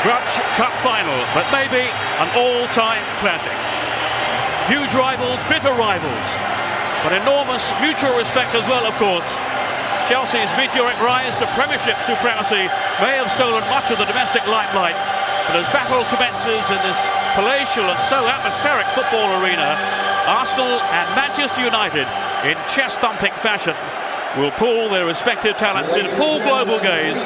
grudge cup final, but maybe an all-time classic. Huge rivals, bitter rivals, but enormous mutual respect as well, of course. Chelsea's meteoric rise to Premiership supremacy may have stolen much of the domestic limelight, but as battle commences in this palatial and so atmospheric football arena, Arsenal and Manchester United, in chest-thumping fashion, will pool their respective talents in full global gaze,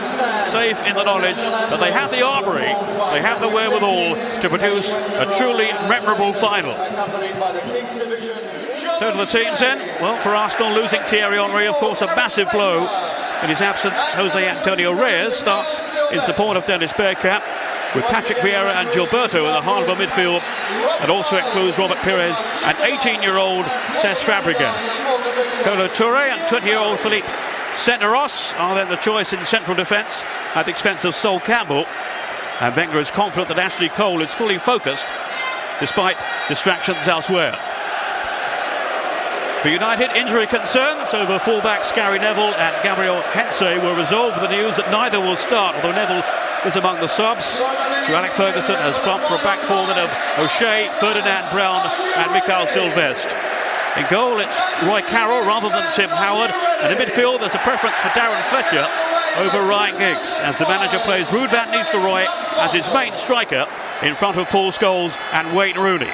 safe in the knowledge that they have the armoury, they have the wherewithal to produce a truly memorable final. So to the teams then, well, for Arsenal, losing Thierry Henry, of course, a massive blow. In his absence, Jose Antonio Reyes starts in support of Dennis Bergkamp, with Patrick Vieira and Gilberto in the heart of the midfield. It also includes Robert Pires and 18-year-old Cesc Fabregas. Kolo Touré and 20-year-old Philippe Senderos are then the choice in central defence at the expense of Sol Campbell. And Wenger is confident that Ashley Cole is fully focused despite distractions elsewhere. For United, injury concerns over fullbacks Gary Neville and Gabriel Heinze were resolved with the news that neither will start, although Neville is among the subs. Sir Alex Ferguson has plumped for a back four then of O'Shea, Ferdinand Brown and Mikael Silvestre. In goal, it's Roy Carroll rather than Tim Howard, and in midfield there's a preference for Darren Fletcher over Ryan Giggs, as the manager plays Ruud van Nistelrooy as his main striker in front of Paul Scholes and Wayne Rooney.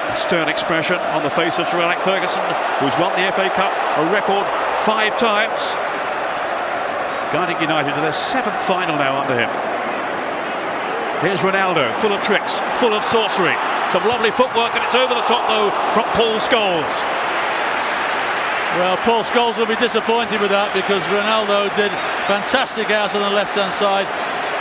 A stern expression on the face of Sir Alex Ferguson, who's won the FA Cup a record 5 times, guiding United to their 7th final now under him. Here's Ronaldo, full of tricks, full of sorcery. Some lovely footwork, and it's over the top though from Paul Scholes. Well, Paul Scholes will be disappointed with that, because Ronaldo did fantastic out on the left-hand side.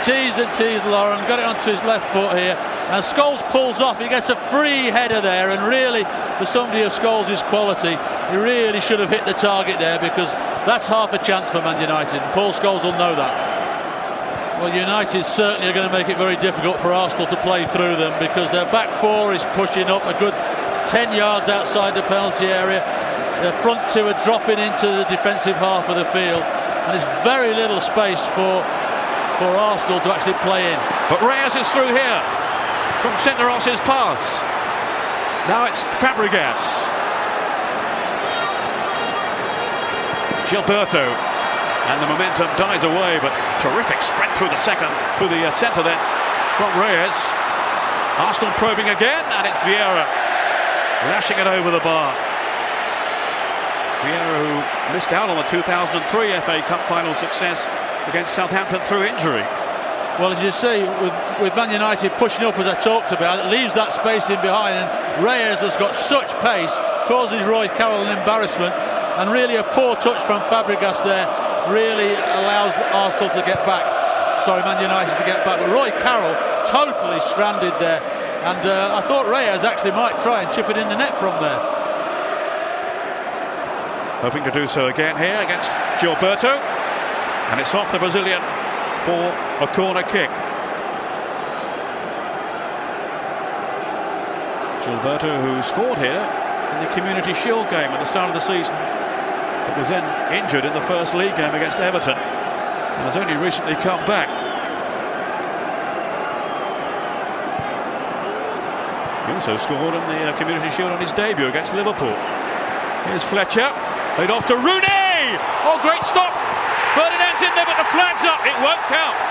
Teased and teased Lauren, got it onto his left foot here, and Scholes pulls off. He gets a free header there, and really, for somebody of Scholes' quality, he really should have hit the target there, because that's half a chance for Man United, and Paul Scholes will know that. Well, United certainly are going to make it very difficult for Arsenal to play through them, because their back four is pushing up a good 10 yards outside the penalty area. Their front two are dropping into the defensive half of the field, and there's very little space for Arsenal to actually play in. But Reyes is through here from Senderos's pass. Now it's Fabregas. Gilberto, and the momentum dies away, but terrific sprint through the centre then from Reyes. Arsenal probing again, and it's Vieira lashing it over the bar. Vieira, who missed out on the 2003 FA Cup final success against Southampton through injury. Well, as you see, with Man United pushing up, as I talked about, it leaves that space in behind, and Reyes has got such pace, causes Roy Carroll an embarrassment, and really a poor touch from Fabregas there really allows Arsenal to get back. Sorry, Man United to get back, but Roy Carroll totally stranded there, and I thought Reyes actually might try and chip it in the net from there. Hoping to do so again here against Gilberto, and it's off the Brazilian for a corner kick. Gilberto, who scored here in the Community Shield game at the start of the season, but was then injured in the first league game against Everton, and has only recently come back. He also scored in the Community Shield on his debut against Liverpool. Here's Fletcher, laid off to Rooney! Oh, great stop! Ferdinand's in there, but the flag's up, it won't count.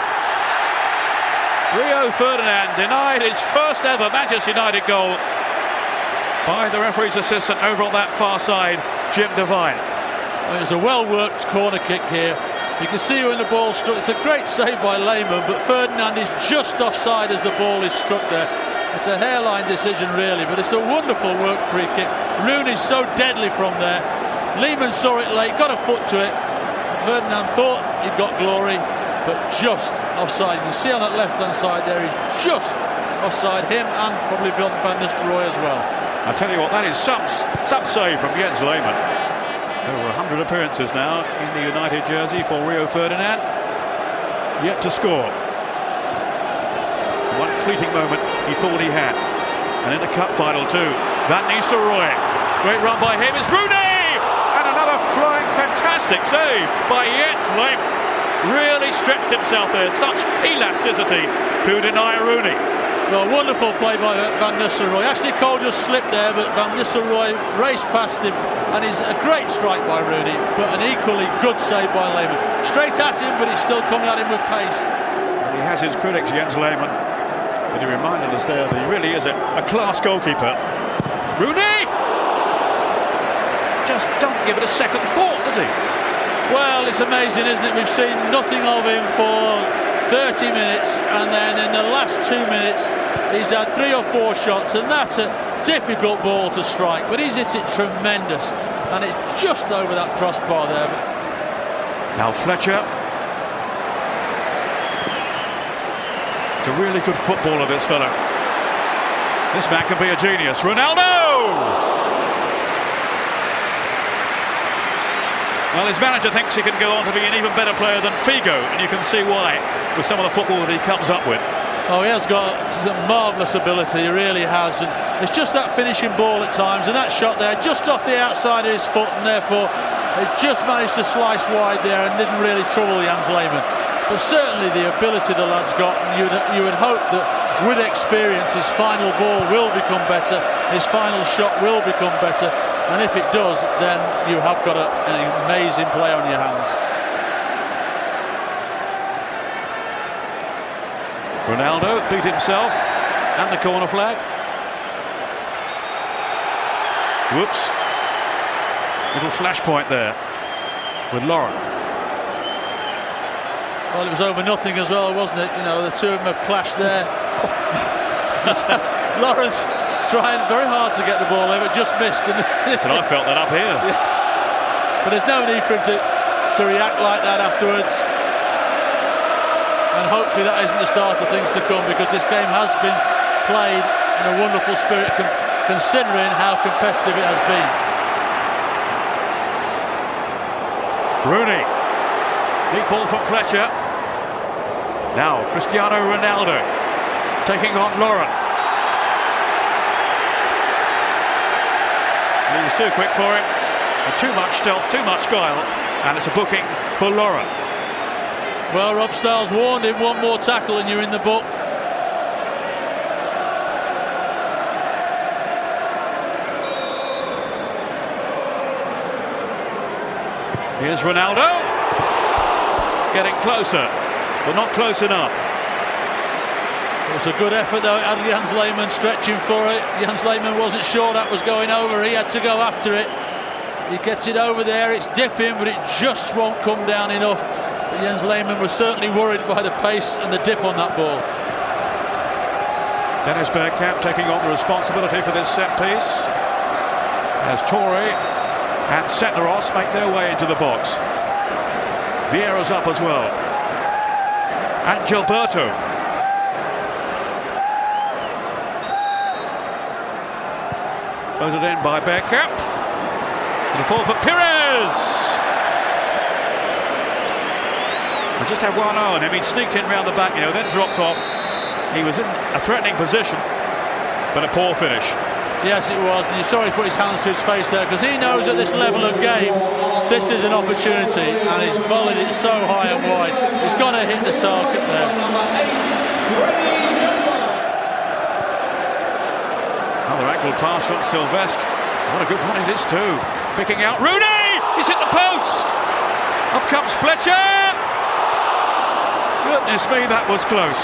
Rio Ferdinand denied his first ever Manchester United goal by the referee's assistant over on that far side, Jim Devine. Well, it's a well-worked corner kick here. You can see when the ball struck. It's a great save by Lehmann, but Ferdinand is just offside as the ball is struck there. It's a hairline decision really, but it's a wonderful work free kick. Rooney's so deadly from there. Lehmann saw it late, got a foot to it. Ferdinand thought he'd got glory, but just offside. You can see on that left-hand side there, he's just offside, him and probably Van Nistelrooy as well. I tell you what, that is some save from Jens Lehmann. Over 100 appearances now in the United jersey for Rio Ferdinand, yet to score. One fleeting moment he thought he had, and in the cup final too. Van Nistelrooy, great run by him, it's Rooney! And another flying fantastic save by Jens Lehmann. really stretched himself there. Such elasticity to deny Rooney. Well, wonderful play by Van Nistelrooy. Ashley Cole just slipped there, but Van Nistelrooy raced past him, and it's a great strike by Rooney, but an equally good save by Lehmann. Straight at him, but he's still coming at him with pace. He has his critics, Jens Lehmann, but he reminded us there that he really is a class goalkeeper. Rooney just doesn't give it a second thought, does he? Well, it's amazing, isn't it? We've seen nothing of him for 30 minutes, and then in the last 2 minutes he's had 3 or 4 shots, and that's a difficult ball to strike, but he's hit it tremendous, and it's just over that crossbar there. Now Fletcher. It's a really good footballer, this fella. This man can be a genius. Ronaldo! Well, his manager thinks he can go on to be an even better player than Figo, and you can see why with some of the football that he comes up with. Oh, he has got some marvellous ability, he really has, and it's just that finishing ball at times, and that shot there just off the outside of his foot, and therefore it just managed to slice wide there and didn't really trouble Jens Lehmann. But certainly the ability the lad's got, and you would hope that with experience his final ball will become better, his final shot will become better. And if it does, then you have got an amazing player on your hands. Ronaldo beat himself and the corner flag. Whoops. Little flashpoint there with Lauren. Well, it was over nothing as well, wasn't it? You know, the two of them have clashed there. Lawrence trying very hard to get the ball in, but just missed. And I felt that up here. Yeah. But there's no need for him to react like that afterwards. And hopefully that isn't the start of things to come, because this game has been played in a wonderful spirit, considering how competitive it has been. Rooney. Deep ball from Fletcher. Now Cristiano Ronaldo taking on Lauren. He was too quick for him, and too much stealth, too much guile, and it's a booking for Lauren. Well, Rob Styles warned him, one more tackle and you're in the book. Here's Ronaldo, getting closer, but not close enough. It was a good effort though, it had Jens Lehmann stretching for it. Jens Lehmann wasn't sure that was going over, he had to go after it. He gets it over there, it's dipping, but it just won't come down enough. But Jens Lehmann was certainly worried by the pace and the dip on that ball. Dennis Bergkamp taking on the responsibility for this set piece, as Torre and Setneros make their way into the box. Vieira's up as well, and Gilberto. Floated in by Bergkamp. And a fall for Pires. He just had one eye on him. He sneaked in round the back, then dropped off. He was in a threatening position, but a poor finish. Yes, it was, and you saw he put his hands to his face there, because he knows at this level of game this is an opportunity, and he's volleyed it so high and wide. He's got to hit the target there. Another angle pass from Sylvestre. What a good one it is too. Picking out Rooney! He's hit the post! Up comes Fletcher! Goodness me, that was close.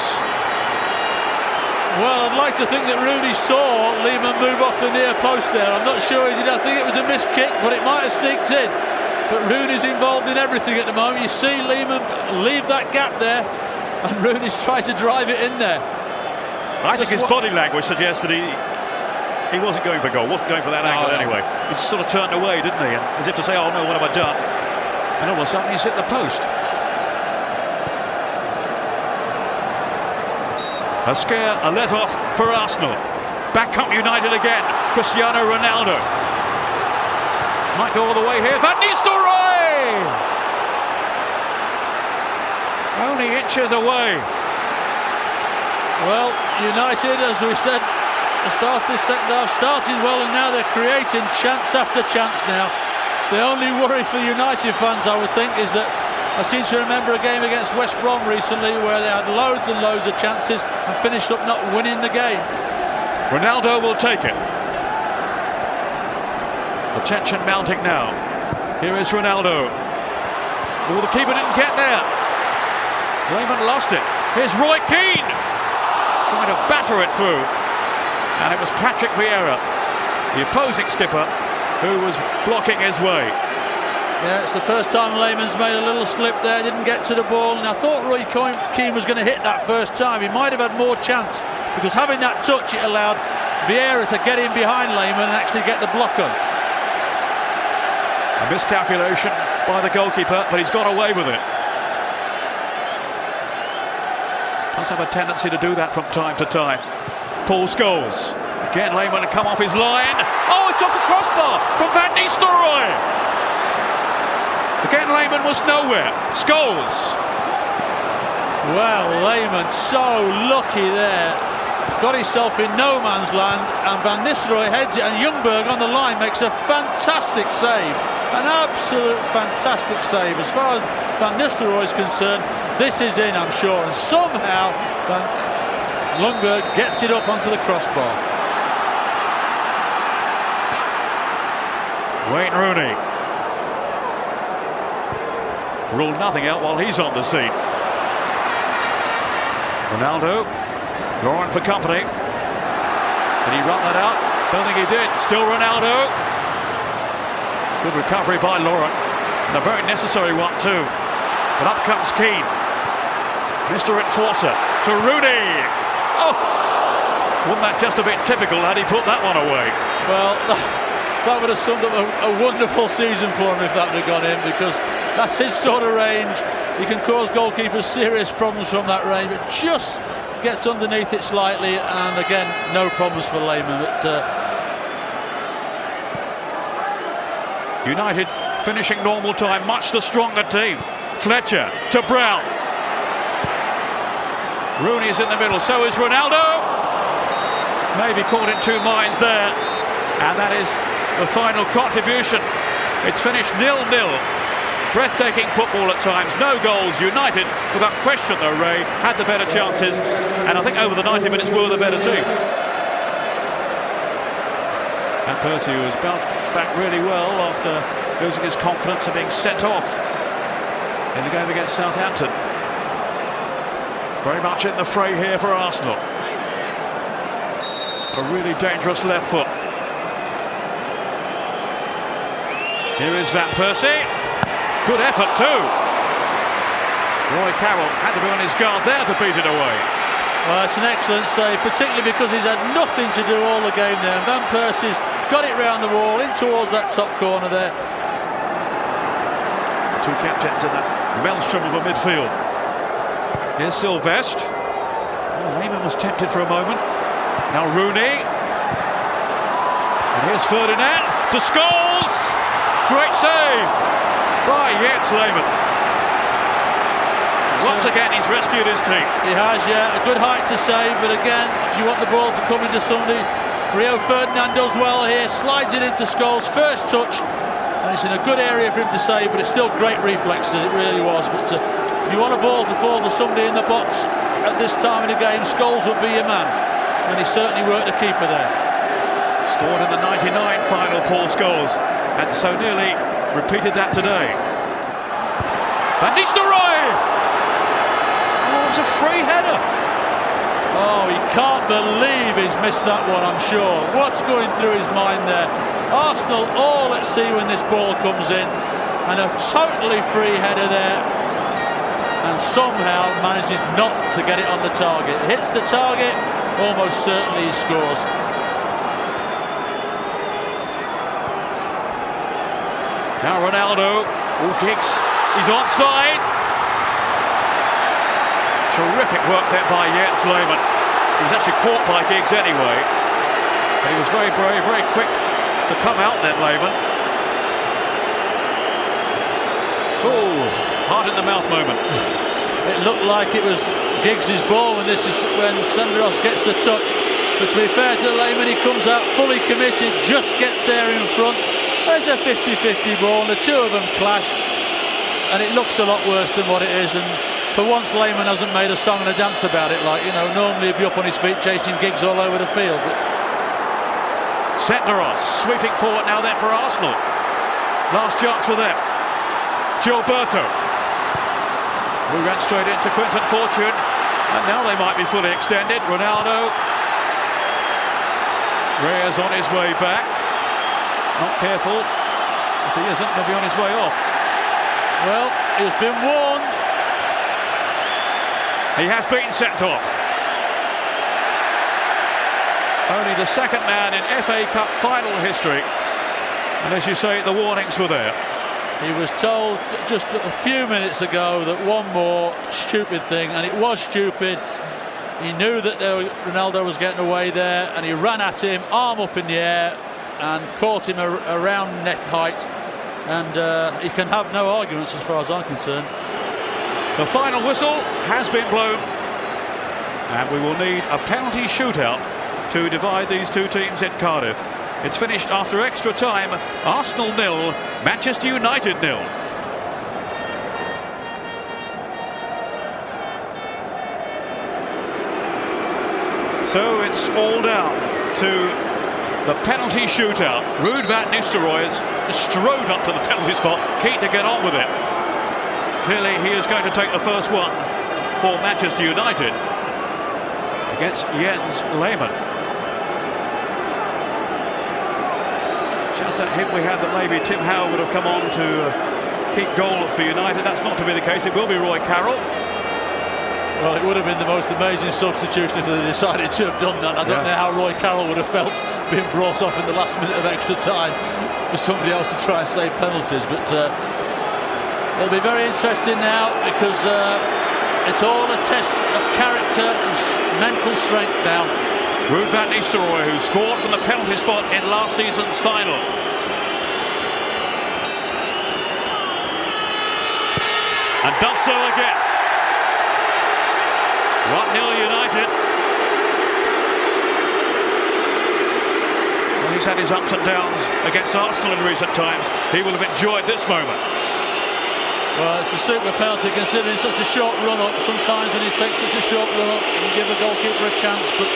Well, I'd like to think that Rooney saw Lehmann move off the near post there. I'm not sure he did. I think it was a missed kick, but it might have sneaked in. But Rooney's involved in everything at the moment. You see Lehmann leave that gap there, and Rooney's trying to drive it in there. I think his body language suggests that he wasn't going for goal, wasn't going for that angle anyway. He sort of turned away, didn't he? And as if to say, oh no, what have I done? And all of a sudden he's hit the post. A scare, a let-off for Arsenal. Back up United again. Cristiano Ronaldo. Might go all the way here. Van Nistelrooy! Only inches away. Well, United, as we said, the start of this second half started well, and now they're creating chance after chance now. The only worry for United fans, I would think, is that I seem to remember a game against West Brom recently where they had loads and loads of chances and finished up not winning the game. Ronaldo will take it. The tension mounting now. Here is Ronaldo. Oh, the keeper didn't get there. Raymond lost it. Here's Roy Keane trying to batter it through. And it was Patrick Vieira, the opposing skipper, who was blocking his way. Yeah, it's the first time Lehmann's made a little slip there, didn't get to the ball, and I thought Roy Keane was going to hit that first time. He might have had more chance, because having that touch, it allowed Vieira to get in behind Lehmann and actually get the block on. A miscalculation by the goalkeeper, but he's got away with it. Does have a tendency to do that from time to time. Paul Scholes. Again, Lehmann to come off his line. Oh, it's off the crossbar from Van Nistelrooy. Again, Lehmann was nowhere. Scholes. Well, Lehmann so lucky there. Got himself in no man's land, and Van Nistelrooy heads it, and Ljungberg on the line makes a fantastic save. An absolute fantastic save. As far as Van Nistelrooy is concerned, this is in, I'm sure. And somehow Ljungberg gets it up onto the crossbar. Wayne Rooney ruled nothing out while he's on the scene. Ronaldo, Laurent for company. Did he run that out? Don't think he did. Still Ronaldo. Good recovery by Laurent, and a very necessary one too. But up comes Keane. Mr. Enforcer to Rooney. Oh, wasn't that just a bit typical had he put that one away? Well, that would have summed up a wonderful season for him if that had gone in, because that's his sort of range. He can cause goalkeepers serious problems from that range, but just gets underneath it slightly, and again, no problems for Lehmann. But United finishing normal time, much the stronger team. Fletcher to Brown. Rooney is in the middle, so is Ronaldo. Maybe caught in two minds there, and that is the final contribution. It's finished 0-0. Breathtaking football at times, no goals. United, without question though, Ray, had the better chances, and I think over the 90 minutes were the better team. And Percy was bounced back really well after losing his confidence and being sent off in the game against Southampton. Very much in the fray here for Arsenal. A really dangerous left foot. Here is Van Persie. Good effort too. Roy Carroll had to be on his guard there to beat it away. Well, it's an excellent save, particularly because he's had nothing to do all the game there. And Van Persie's got it round the wall, in towards that top corner there. Two captains in that maelstrom of a midfield. Here's Sylvestre. Oh, Lehmann was tempted for a moment. Now Rooney. And here's Ferdinand to Scholes. Great save by Jens Lehmann. Once again, he's rescued his team. He has, yeah. A good height to save, but again, if you want the ball to come into somebody, Rio Ferdinand does well here, slides it into Scholes, first touch, and it's in a good area for him to save, but it's still great reflexes, it really was. But if you want a ball to fall to somebody in the box at this time of the game, Scholes would be your man, and he certainly worked the keeper there. Scored in the 99 final, Paul Scholes, and so nearly repeated that today. Van Nistelrooy! Oh, it was a free header. Oh, he can't believe he's missed that one, I'm sure. What's going through his mind there? Arsenal all at sea when this ball comes in, and a totally free header there, and somehow manages not to get it on the target. Hits the target, almost certainly he scores. Now Ronaldo, all kicks, he's onside. Terrific work there by Jens Lehmann. He was actually caught by Giggs anyway. But he was very brave, very quick to come out then, Lehmann. Oh, heart in the mouth moment. It looked like it was Giggs' ball when Senderos gets the touch. But to be fair to Lehmann, he comes out fully committed, just gets there in front. There's a 50-50 ball, and the two of them clash. and it looks a lot worse than what it is. And for once, Lehmann hasn't made a song and a dance about it. Like, you know, normally he'd be up on his feet chasing gigs all over the field. But Senderos sweeping forward now then for Arsenal. Last chance for them. Gilberto. We ran straight into Quinton Fortune, and now they might be fully extended. Ronaldo. Reyes on his way back. Not careful. If he isn't, he'll be on his way off. Well, he's been warned. He has been sent off. Only the second man in FA Cup final history. And as you say, the warnings were there. He was told just a few minutes ago that one more stupid thing, and it was stupid. He knew that Ronaldo was getting away there, and he ran at him, arm up in the air, and caught him around neck height. And he can have no arguments as far as I'm concerned. The final whistle has been blown, and we will need a penalty shootout to divide these two teams in Cardiff. It's finished after extra time. Arsenal 0, Manchester United 0. So it's all down to the penalty shootout. Ruud van Nistelrooy has just strode up to the penalty spot, keen to get on with it. Clearly he is going to take the first one for Manchester United against Jens Lehmann. Just that hint we had that maybe Tim Howe would have come on to keep goal for United. That's not to be the case. It will be Roy Carroll. Well, it would have been the most amazing substitution if they decided to have done that. I don't know how Roy Carroll would have felt being brought off in the last minute of extra time for somebody else to try and save penalties. But it'll be very interesting now, because it's all a test of character and mental strength now. Ruud van Nistelrooy, who scored from the penalty spot in last season's final. And does so again. 1-0 United. Well, he's had his ups and downs against Arsenal in recent times. He will have enjoyed this moment. Well, it's a super penalty considering such a short run-up. Sometimes when you take such a short run-up, you give the goalkeeper a chance, but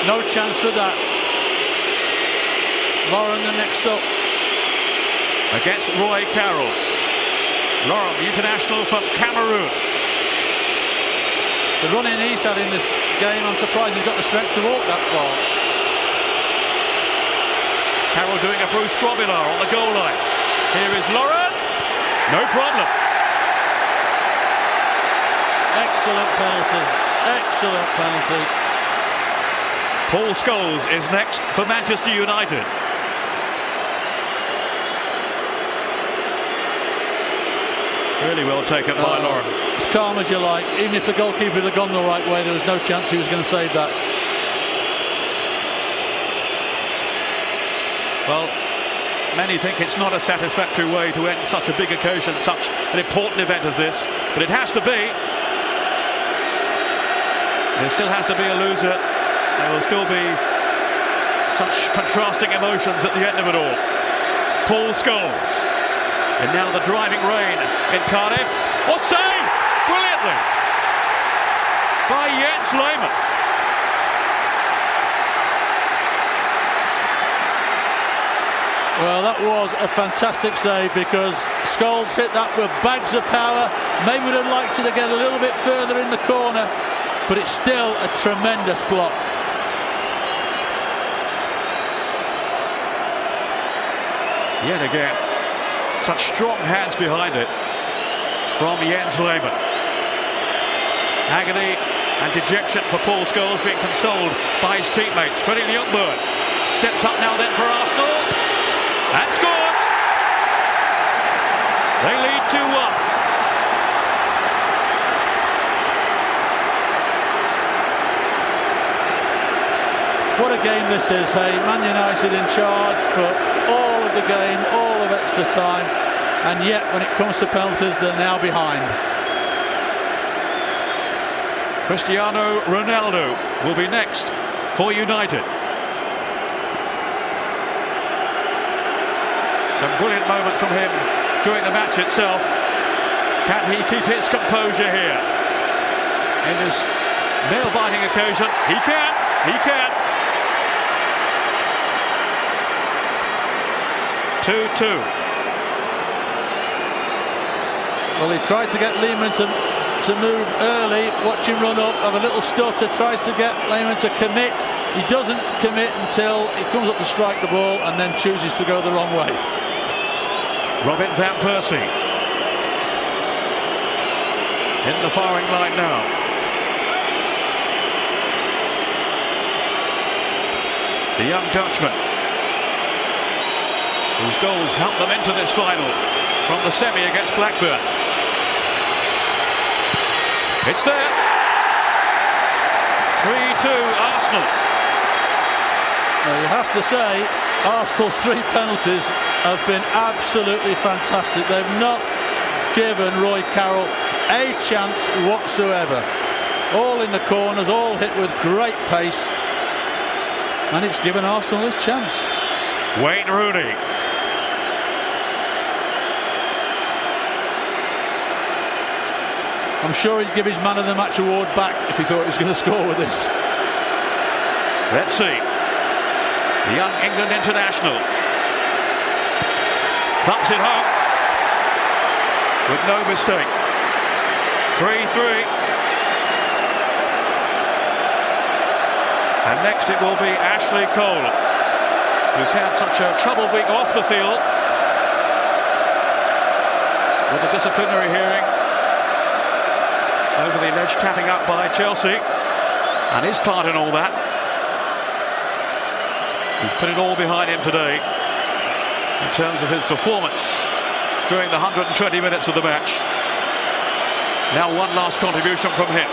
no chance for that. Lauren the next up. Against Roy Carroll. Lauren, the international from Cameroon. The run-in he's had in this game, I'm surprised he's got the strength to walk that far. Carroll doing a Bruce Grobbelaar on the goal line. Here is Lauren. No problem. Excellent penalty. Excellent penalty. Paul Scholes is next for Manchester United. Really well taken by Lauren. As calm as you like. Even if the goalkeeper had gone the right way, there was no chance he was going to save that. Well, many think it's not a satisfactory way to end such a big occasion, such an important event as this, but it has to be. There still has to be a loser. There will still be such contrasting emotions at the end of it all. Paul Scholes. And now the driving rain in Cardiff. Oh, saved brilliantly by Jens Lehmann. Well, that was a fantastic save, because Scholes hit that with bags of power. Maybe would have liked it to get a little bit further in the corner, but it's still a tremendous block. Yet again, such strong hands behind it from Jens Lehmann. Agony and dejection for Paul Scholes, being consoled by his teammates. Freddie Ljungberg steps up now then for Arsenal and scores. They lead 2-1. What a game this is, hey? Man United in charge for all of the game, all of extra time, and yet when it comes to penalties, they're now behind. Cristiano Ronaldo will be next for United. Some brilliant moments from him during the match itself. Can he keep his composure here in this nail-biting occasion? He can. He can. 2-2. Well, he tried to get Lehman to move early, watch him run up, have a little stutter, tries to get Lehman to commit. He doesn't commit until he comes up to strike the ball and then chooses to go the wrong way. Robin van Persie in the firing line now. The young Dutchman, whose goals helped them into this final from the semi against Blackburn. It's there. 3-2 Arsenal. Well, you have to say, Arsenal's 3 penalties have been absolutely fantastic. They've not given Roy Carroll a chance whatsoever. All in the corners, all hit with great pace, and it's given Arsenal his chance. Wayne Rooney. I'm sure he'd give his man of the match award back if he thought he was going to score with this. Let's see. The young England international thumps it home with no mistake. 3-3. And next it will be Ashley Cole, who's had such a troubled week off the field with a disciplinary hearing over the alleged tapping up by Chelsea and his part in all that. He's put it all behind him today in terms of his performance during the 120 minutes of the match. Now one last contribution from him.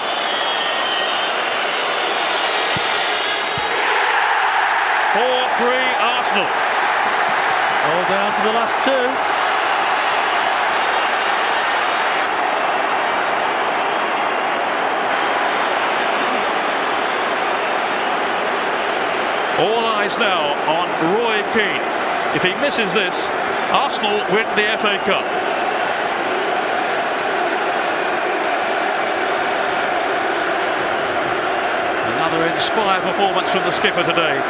Arsenal. All down to the last 2. All eyes now on Roy Keane. If he misses this, Arsenal win the FA Cup. Another inspired performance from the skipper today.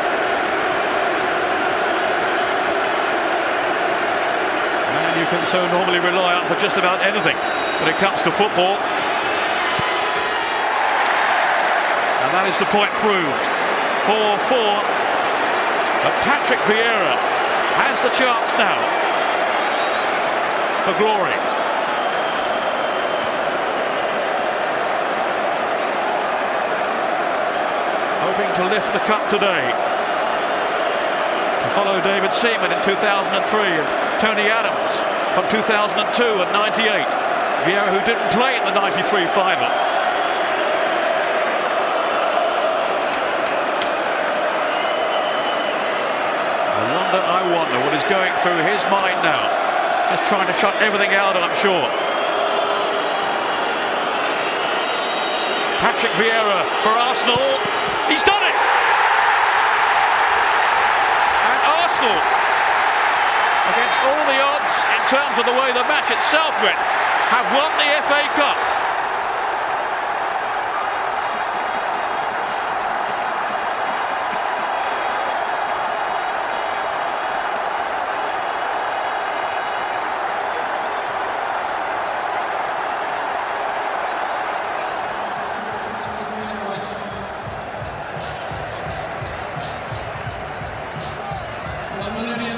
And you can so normally rely on for just about anything when it comes to football. And that is the point proved. 4-4. But Patrick Vieira has the chance now for glory. Hoping to lift the cup today, to follow David Seaman in 2003 and Tony Adams from 2002 and 98. Vieira, who didn't play in the 93 final. I wonder what is going through his mind now. Just trying to shut everything out, I'm sure. Patrick Vieira for Arsenal. He's done it! And Arsenal, against all the odds in terms of the way the match itself went, have won the FA Cup.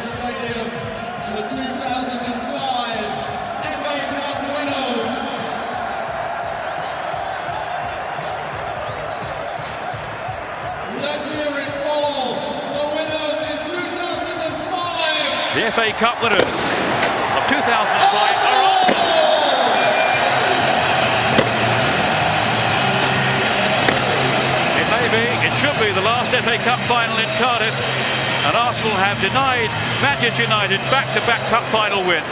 Stadium, the 2005 FA Cup winners. Let's hear it for the winners in 2005. The FA Cup winners of 2005 are Arsenal. It may be, it should be the last FA Cup final in Cardiff. And Arsenal have denied Manchester United back-to-back cup final wins.